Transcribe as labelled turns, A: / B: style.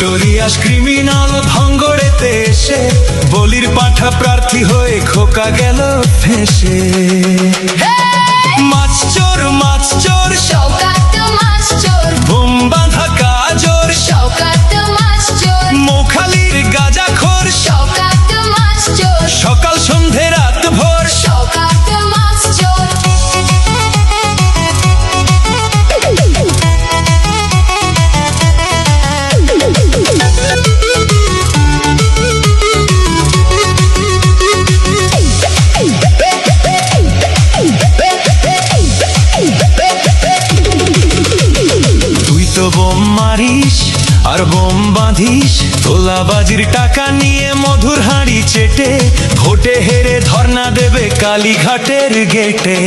A: Notorious criminal ভাঙ্গড়েতে এসে বলির পাঠা প্রার্থী হয়ে খোকা গেল ফেঁসে। মাছ চোর
B: শওকাত মাছ চোর,
A: বোম বাঁধা কাজর
B: শওকাত মাছ চোর,
A: মোখালির গাজাখোর
B: শওকাত মাছ চোর,
A: সকাল সন্ধে রাত ভোর
B: শওকাত মাছ চোর।
A: তুই তো বোম মারিস আর বোম বাঁধিস, তোলাবাজির টাকা নিয়ে মধুর হাঁড়ি চেটে ভোটে হেরে ধর্ণা দেবে কালীঘাটের গেটে।